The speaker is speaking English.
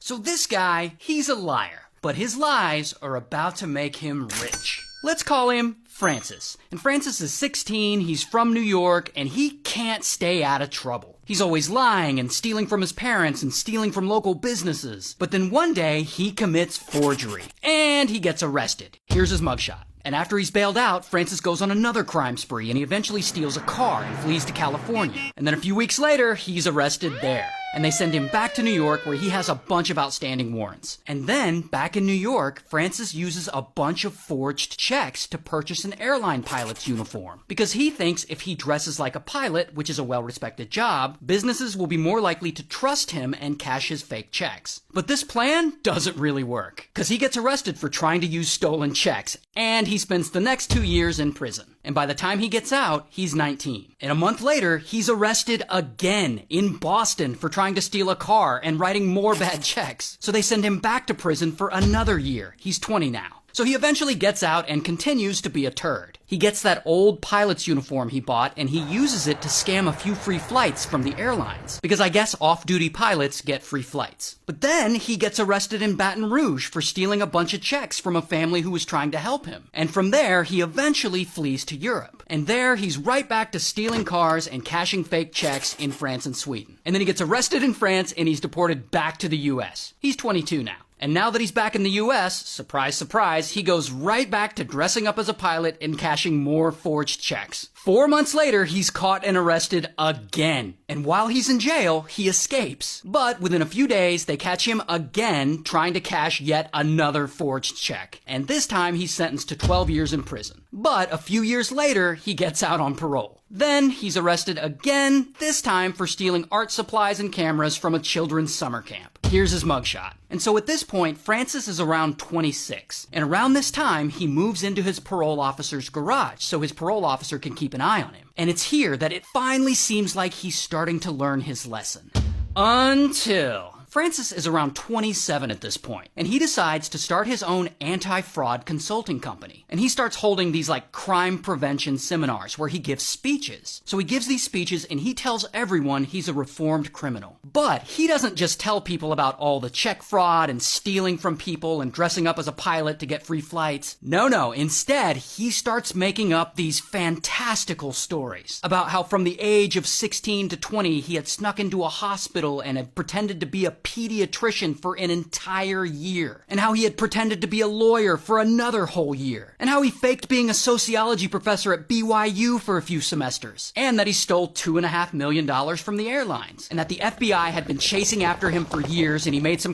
So this guy, he's a liar, but his lies are about to make him rich. Let's call him Francis. And Francis is 16, he's from New York, and he can't stay out of trouble. He's always lying and stealing from his parents and stealing from local businesses. But then one day, he commits forgery, and he gets arrested. Here's his mugshot. And after he's bailed out, Francis goes on another crime spree, and he eventually steals a car and flees to California. And then a few weeks later, he's arrested there. And they send him back to New York, where he has a bunch of outstanding warrants. And then, back in New York, Francis uses a bunch of forged checks to purchase an airline pilot's uniform. Because he thinks if he dresses like a pilot, which is a well-respected job, businesses will be more likely to trust him and cash his fake checks. But this plan doesn't really work, because he gets arrested for trying to use stolen checks, and he spends the next 2 years in prison. And by the time he gets out, he's 19. And a month later, he's arrested again in Boston for trying to steal a car and writing more bad checks. So they send him back to prison for another year. He's 20 now. So he eventually gets out and continues to be a turd. He gets that old pilot's uniform he bought, and he uses it to scam a few free flights from the airlines. Because I guess off-duty pilots get free flights. But then he gets arrested in Baton Rouge for stealing a bunch of checks from a family who was trying to help him. And from there, he eventually flees to Europe. And there, he's right back to stealing cars and cashing fake checks in France and Sweden. And then he gets arrested in France, and he's deported back to the US. He's 22 now. And now that he's back in the US, surprise, surprise, he goes right back to dressing up as a pilot and cashing more forged checks. 4 months later, he's caught and arrested again. And while he's in jail, he escapes. But within a few days, they catch him again trying to cash yet another forged check. And this time, he's sentenced to 12 years in prison. But a few years later, he gets out on parole. Then he's arrested again, this time for stealing art supplies and cameras from a children's summer camp. Here's his mugshot. And so at this point, Francis is around 26. And around this time, he moves into his parole officer's garage so his parole officer can keep an eye on him. And it's here that it finally seems like he's starting to learn his lesson. Until Francis is around 27 at this point, and he decides to start his own anti-fraud consulting company. And he starts holding these like crime prevention seminars where he gives speeches. So he gives these speeches and he tells everyone he's a reformed criminal. But he doesn't just tell people about all the check fraud and stealing from people and dressing up as a pilot to get free flights. No. Instead, he starts making up these fantastical stories about how from the age of 16 to 20, he had snuck into a hospital and had pretended to be a pediatrician for an entire year, and how he had pretended to be a lawyer for another whole year, and how he faked being a sociology professor at BYU for a few semesters, and that he stole $2.5 million from the airlines, and that the FBI had been chasing after him for years, and he made some